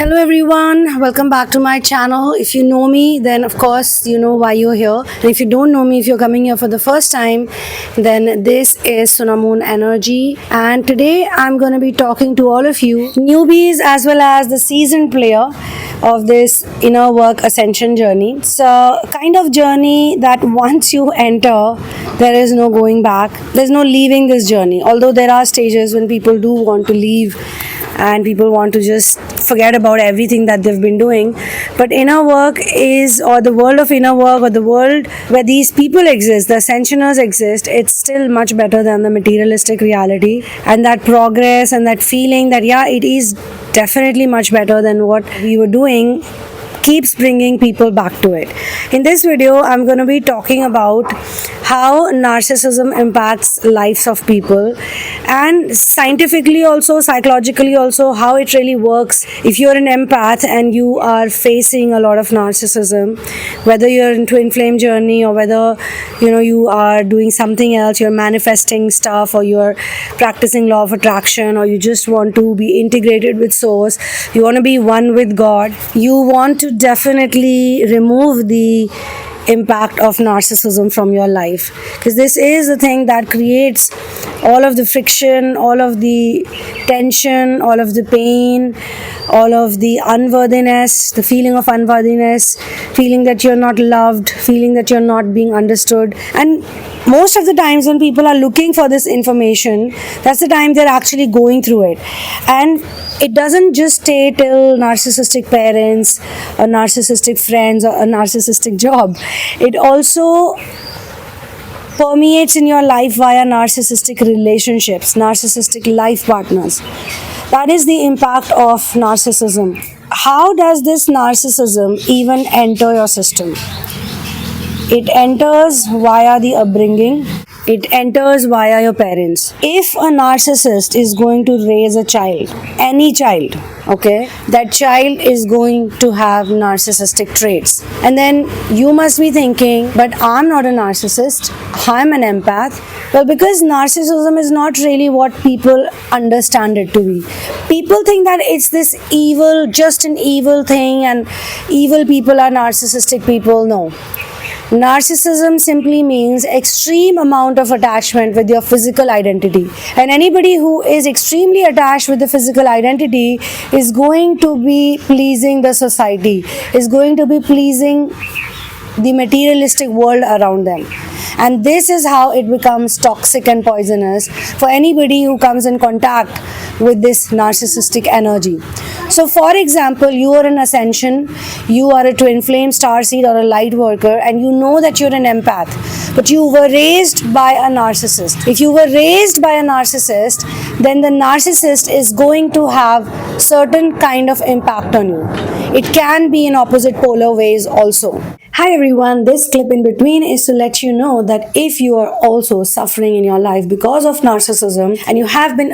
Hello everyone, welcome back to my channel. If you know me, then of course you know why you're here. And if you don't know me, if you're coming here for the first time, then this is Sunamoon Energy. And today I'm going to be talking to all of you, newbies as well as the seasoned player of this inner work ascension journey. It's a kind of journey that once you enter, there is no going back. There's no leaving this journey. Although there are stages when people do want to leave and people want to just forget about everything that they've been doing, but inner work is, or the world of inner work, or the world where these people exist, the ascensioners exist, it's still much better than the materialistic reality. And that progress and that feeling that it is definitely much better than what we were doing keeps bringing people back to it. In this video, I'm going to be talking about how narcissism impacts lives of people, and scientifically also, psychologically also, how it really works. If you're an empath and you are facing a lot of narcissism, whether you're in twin flame journey or whether you are doing something else, you're manifesting stuff, or you're practicing law of attraction, or you just want to be integrated with source, you want to be one with God, you want to definitely remove the impact of narcissism from your life, because this is the thing that creates all of the friction, all of the tension, all of the pain, all of the unworthiness, the feeling of unworthiness, feeling that you're not loved, feeling that you're not being understood. And most of the times when people are looking for this information, that's the time they're actually going through it. And it doesn't just stay till narcissistic parents or narcissistic friends or a narcissistic job. It also permeates in your life via narcissistic relationships, narcissistic life partners. That is the impact of narcissism. How does this narcissism even enter your system? It enters via the upbringing. It enters via your parents. If a narcissist is going to raise a child, any child, okay, that child is going to have narcissistic traits. And then you must be thinking, but I'm not a narcissist, I'm an empath. Well, because narcissism is not really what people understand it to be. People think that it's this evil, just an evil thing, and evil people are narcissistic people. No. Narcissism simply means extreme amount of attachment with your physical identity. And anybody who is extremely attached with the physical identity is going to be pleasing the society, is going to be pleasing the materialistic world around them. And this is how it becomes toxic and poisonous for anybody who comes in contact with this narcissistic energy. So for example, you are an ascension, you are a twin flame, starseed, or a light worker, and you know that you're an empath, but you were raised by a narcissist. If you were raised by a narcissist, then the narcissist is going to have certain kind of impact on you. It can be in opposite polar ways also. Hi everyone, this clip in between is to let you know that if you are also suffering in your life because of narcissism, and you have been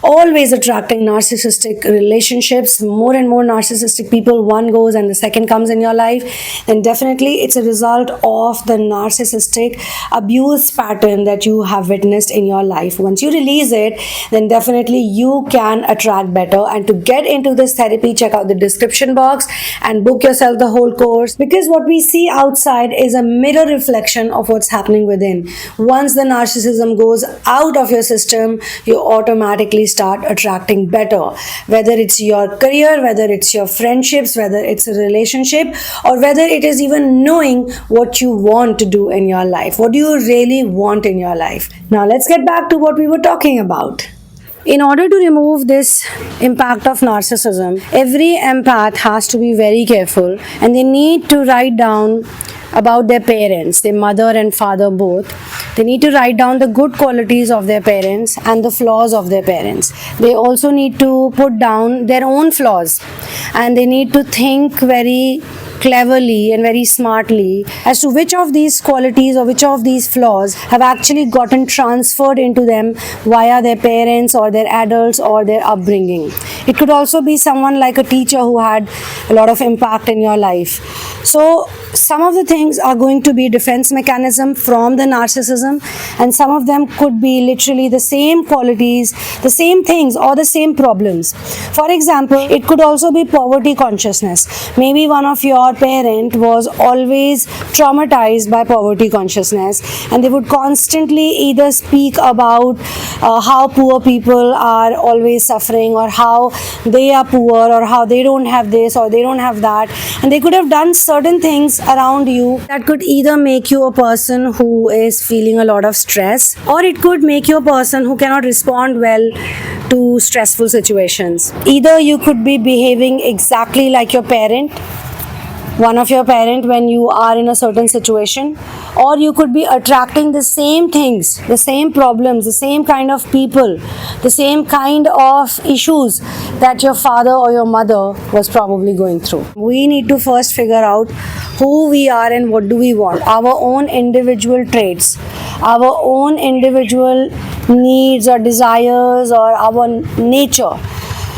always attracting narcissistic relationships, more and more narcissistic people, one goes and the second comes in your life, then definitely it's a result of the narcissistic abuse pattern that you have witnessed in your life. Once you release it, then definitely you can attract better. And to get into this therapy, check out the description box and book yourself the whole course, because what we see outside is a mirror reflection of what's happening within. Once the narcissism goes out of your system, you automatically start attracting better. Whether it's your career, whether it's your friendships, whether it's a relationship, or whether it is even knowing what you want to do in your life. What do you really want in your life? Now let's get back to what we were talking about. In order to remove this impact of narcissism, every empath has to be very careful, and they need to write down about their parents, their mother and father both. They need to write down the good qualities of their parents and the flaws of their parents. They also need to put down their own flaws, and they need to think very cleverly and very smartly as to which of these qualities or which of these flaws have actually gotten transferred into them via their parents or their adults or their upbringing. It could also be someone like a teacher who had a lot of impact in your life. So some of the things are going to be defense mechanism from the narcissism, and some of them could be literally the same qualities, the same things, or the same problems. For example, it could also be poverty consciousness. Maybe one of your parent was always traumatized by poverty consciousness, and they would constantly either speak about how poor people are always suffering, or how they are poor, or how they don't have this or they don't have that, and they could have done certain things around you that could either make you a person who is feeling a lot of stress, or it could make you a person who cannot respond well to stressful situations. Either you could be behaving exactly like your parent, one of your parent, when you are in a certain situation, or you could be attracting the same things, the same problems, the same kind of people, the same kind of issues that your father or your mother was probably going through. We need to first figure out who we are and what do we want, our own individual traits, our own individual needs or desires, or our nature,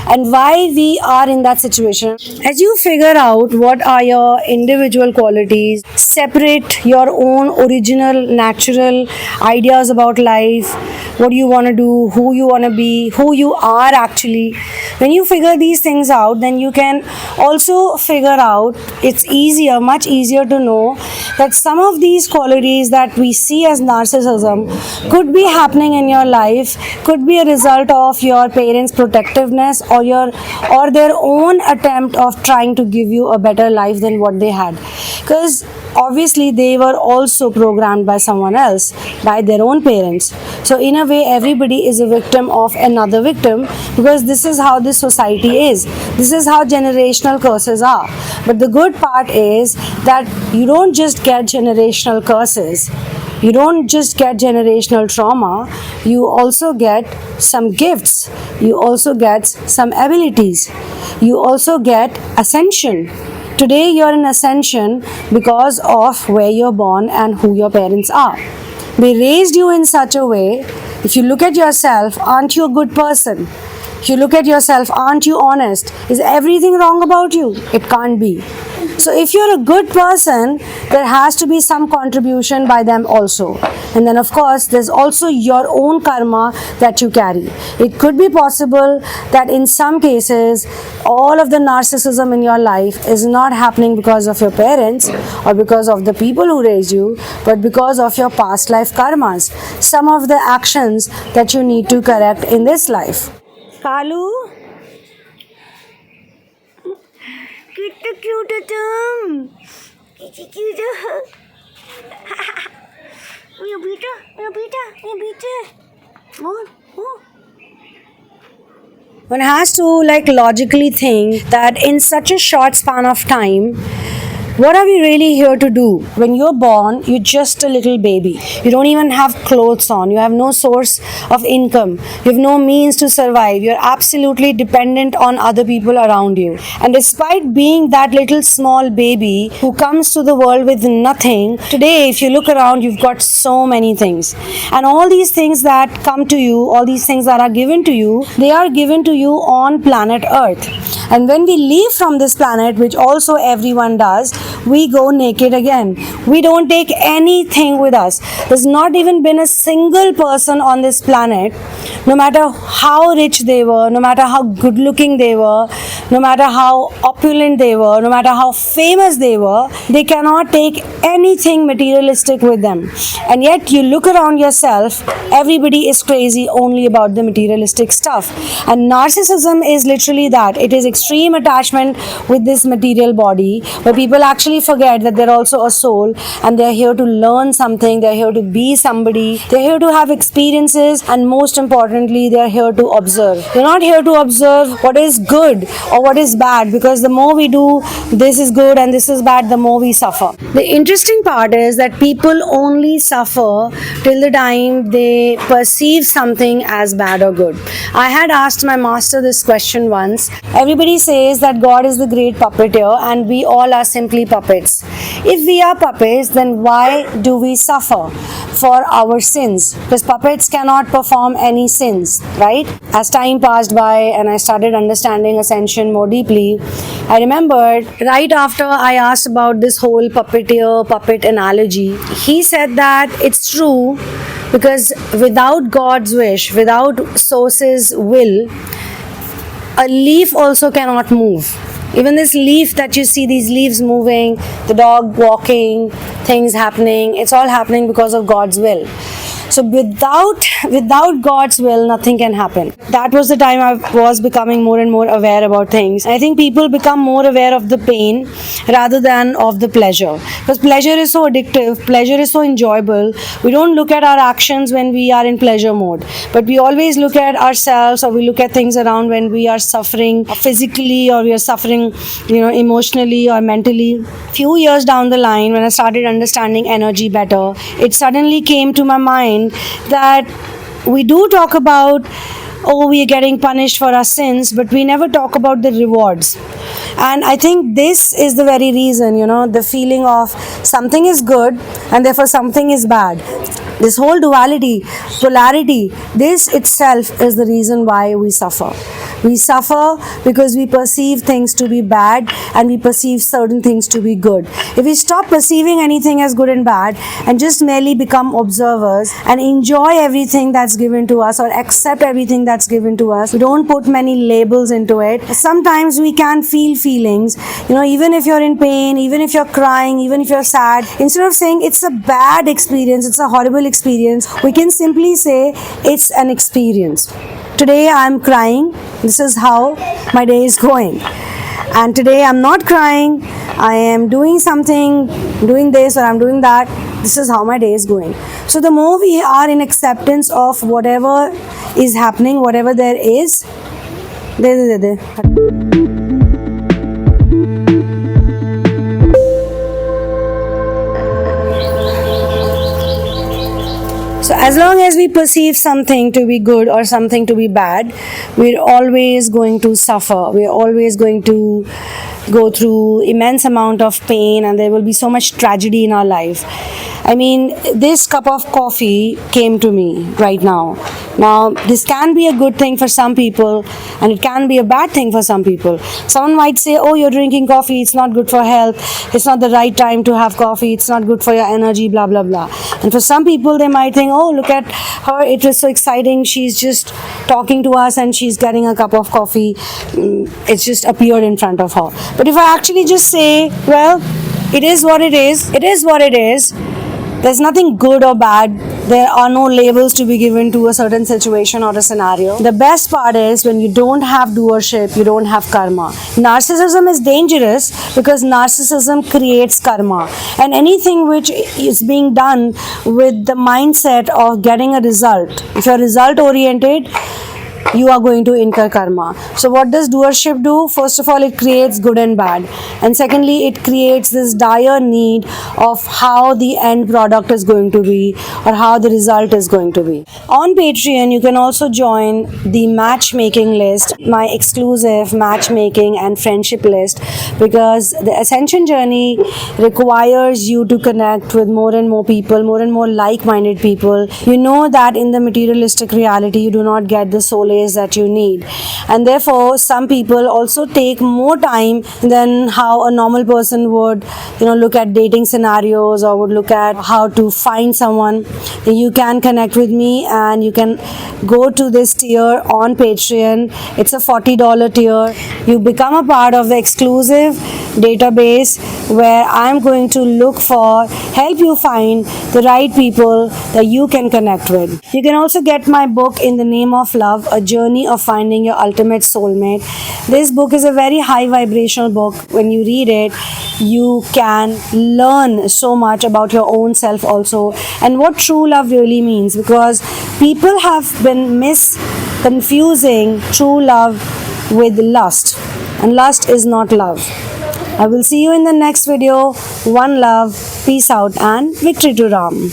and why we are in that situation. As you figure out what are your individual qualities, separate your own original natural ideas about life, what you want to do, who you want to be, who you are actually. When you figure these things out, then you can also figure out, it's easier, much easier to know that some of these qualities that we see as narcissism could be happening in your life, could be a result of your parents' protectiveness, or their own attempt of trying to give you a better life than what they had, because obviously they were also programmed by someone else, by their own parents. So in a way, everybody is a victim of another victim, because this is how this society is, this is how generational curses are. But the good part is that you don't just get generational curses, you don't just get generational trauma, you also get some gifts, you also get some abilities, you also get ascension. Today you're in ascension because of where you're born and who your parents are. They raised you in such a way. If you look at yourself, aren't you a good person? If you look at yourself, aren't you honest? Is everything wrong about you? It can't be. So if you're a good person, there has to be some contribution by them also. And then of course, there's also your own karma that you carry. It could be possible that in some cases, all of the narcissism in your life is not happening because of your parents or because of the people who raised you, but because of your past life karmas. Some of the actions that you need to correct in this life. Kalu? Cute. One has to logically think that in such a short span of time, what are we really here to do? When you're born, you're just a little baby. You don't even have clothes on. You have no source of income. You have no means to survive. You're absolutely dependent on other people around you. And despite being that little small baby who comes to the world with nothing, today, if you look around, you've got so many things. And all these things that come to you, all these things that are given to you, they are given to you on planet Earth. And when we leave from this planet, which also everyone does, we go naked again. We don't take anything with us. There's not even been a single person on this planet, no matter how rich they were, no matter how good looking they were, no matter how opulent they were, no matter how famous they were, they cannot take anything materialistic with them. And yet you look around yourself, everybody is crazy only about the materialistic stuff. And narcissism is literally that. It is extreme attachment with this material body, where people actually forget that they're also a soul and they're here to learn something, they're here to be somebody, they're here to have experiences, and most importantly, they're here to observe. They're not here to observe what is good or what is bad, because the more we do this is good and this is bad, the more we suffer. The interesting part is that people only suffer till the time they perceive something as bad or good. I had asked my master this question once. Everybody says that God is the great puppeteer and we all are simply puppets. If we are puppets, then why do we suffer for our sins? Because puppets cannot perform any sin. sins, right? As time passed by and I started understanding ascension more deeply, I remembered right after I asked about this whole puppeteer puppet analogy, he said that it's true because without God's wish, without Source's will, a leaf also cannot move. Even this leaf that you see, these leaves moving, the dog walking, things happening, it's all happening because of God's will. So without God's will, nothing can happen. That was the time I was becoming more and more aware about things. I think people become more aware of the pain rather than of the pleasure. Because pleasure is so addictive, pleasure is so enjoyable. We don't look at our actions when we are in pleasure mode. But we always look at ourselves, or we look at things around when we are suffering physically, or we are suffering, emotionally or mentally. Few years down the line, when I started understanding energy better, it suddenly came to my mind that we do talk about, oh, we are getting punished for our sins, but we never talk about the rewards. And I think this is the very reason, the feeling of something is good and therefore something is bad. This whole duality, polarity, this itself is the reason why we suffer. We suffer because we perceive things to be bad and we perceive certain things to be good. If we stop perceiving anything as good and bad and just merely become observers and enjoy everything that's given to us or accept everything that's given to us, we don't put many labels into it. Sometimes we can feel feelings, even if you're in pain, even if you're crying, even if you're sad, instead of saying it's a bad experience, it's a horrible experience, we can simply say it's an experience. Today I'm crying, this is how my day is going. And today I'm not crying, I am doing something, doing this or I'm doing that, this is how my day is going. So the more we are in acceptance of whatever is happening, whatever there is, so as long as we perceive something to be good or something to be bad, we're always going to suffer. We're always going to go through immense amount of pain, and there will be so much tragedy in our life. I mean, this cup of coffee came to me right now. Now, this can be a good thing for some people and it can be a bad thing for some people. Someone might say, oh, you're drinking coffee, it's not good for health, it's not the right time to have coffee, it's not good for your energy, blah, blah, blah. And for some people, they might think, oh, look at her, it was so exciting, she's just talking to us and she's getting a cup of coffee, it's just appeared in front of her. But if I actually just say, well, it is what it is, it is what it is, there's nothing good or bad. There are no labels to be given to a certain situation or a scenario. The best part is when you don't have doership, you don't have karma. Narcissism is dangerous because narcissism creates karma. And anything which is being done with the mindset of getting a result, if you're result oriented, you are going to incur karma. So what does doership do? First of all, it creates good and bad. And secondly, it creates this dire need of how the end product is going to be or how the result is going to be. On Patreon, you can also join the matchmaking list, my exclusive matchmaking and friendship list, because the ascension journey requires you to connect with more and more people, more and more like-minded people. You know that in the materialistic reality, you do not get the solace that you need, and therefore some people also take more time than how a normal person would look at dating scenarios or would look at how to find someone. You can connect with me and you can go to this tier on Patreon. It's a $40 tier. You become a part of the exclusive database where I'm going to help you find the right people that you can connect with. You can also get my book, In the Name of Love, A Journey of Finding Your Ultimate Soulmate. This book is a very high vibrational book. When you read it, you can learn so much about your own self also and what true love really means, because people have been confusing true love with lust, and lust is not love. I will see you in the next video. One love, peace out, and victory to Ram.